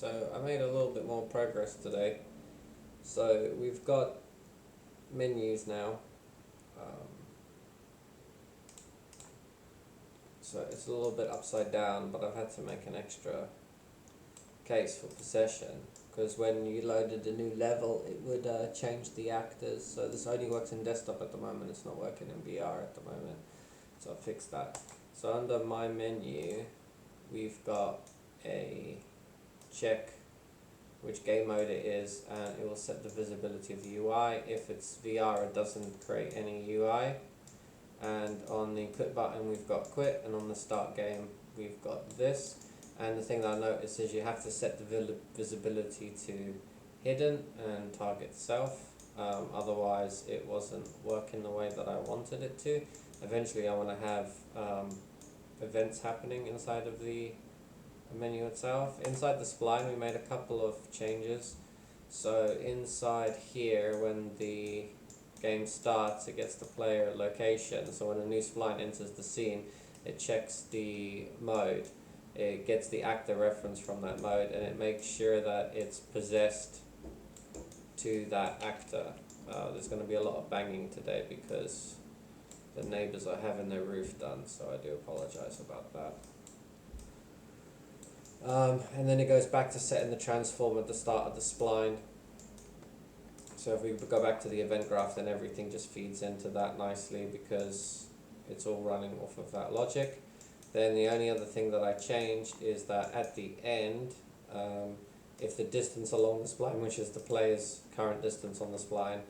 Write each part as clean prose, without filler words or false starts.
So I made a little bit more progress today. So we've got menus now. So it's a little bit upside down, but I've had to make an extra case for possession because when you loaded a new level it would change the actors. So this only works in desktop at the moment, it's not working in VR at the moment. So I fixed that. So under my menu we've got a check which game mode it is, and it will set the visibility of the UI. If it's VR it doesn't create any UI. And on the quit button we've got quit, and on the start game we've got this. And the thing that I noticed is you have to set the visibility to hidden and target self, otherwise it wasn't working the way that I wanted it to. Eventually I want to have events happening inside of the menu itself. Inside the spline we made a couple of changes. So inside here, when the game starts, it gets the player location. So when a new spline enters the scene, it checks the mode, it gets the actor reference from that mode, and it makes sure that it's possessed to that actor. There's going to be a lot of banging today because the neighbors are having their roof done, so I do apologize about that. And then it goes back to setting the transform at the start of the spline. So if we go back to the event graph, then everything just feeds into that nicely because it's all running off of that logic. Then the only other thing that I changed is that at the end, if the distance along the spline, which is the player's current distance on the spline,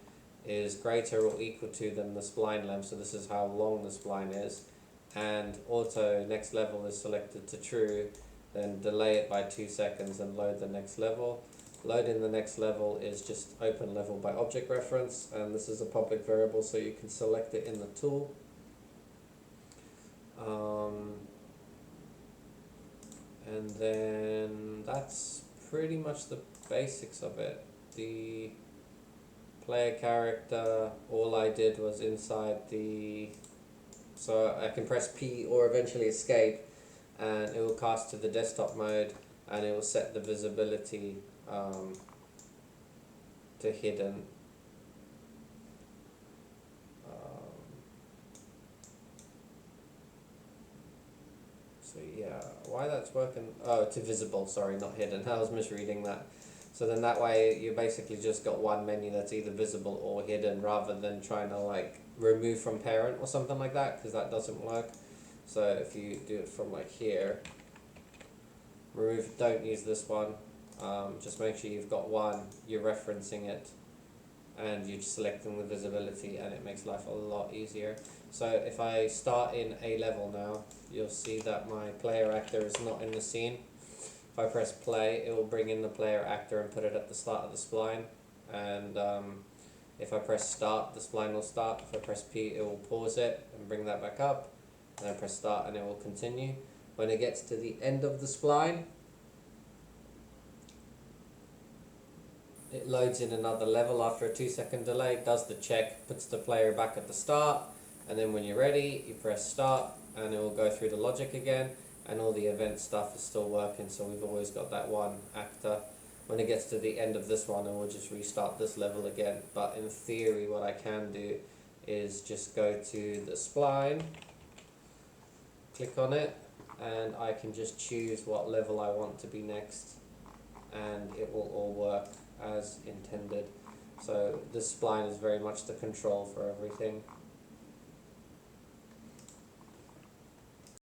is greater or equal to than the spline length, so this is how long the spline is, and auto next level is selected to true, then delay it by 2 seconds and load the next level. Loading the next level is just open level by object reference, and this is a public variable so you can select it in the tool. And then that's pretty much the basics of it. The player character, all I did was inside the, so I can press P or eventually escape, and it will cast to the desktop mode, and it will set the visibility to hidden. So yeah, why that's working, oh, to visible, sorry, not hidden, I was misreading that. So then that way you basically just got one menu that's either visible or hidden, rather than trying to like remove from parent or something like that, because that doesn't work. So if you do it from like here, remove, don't use this one, just make sure you've got one, you're referencing it, and you're selecting the visibility, and it makes life a lot easier. So if I start in a level now, you'll see that my player actor is not in the scene. If I press play, it will bring in the player actor and put it at the start of the spline, and if I press start, the spline will start. If I press P, it will pause it and bring that back up, and I press start and it will continue. When it gets to the end of the spline, it loads in another level after a 2-second delay, does the check, puts the player back at the start, and then when you're ready, you press start and it will go through the logic again, and all the event stuff is still working, so we've always got that one actor. When it gets to the end of this one, it will just restart this level again. But in theory, what I can do is just go to the spline, click on it, and I can just choose what level I want to be next, and it will all work as intended. So this spline is very much the control for everything.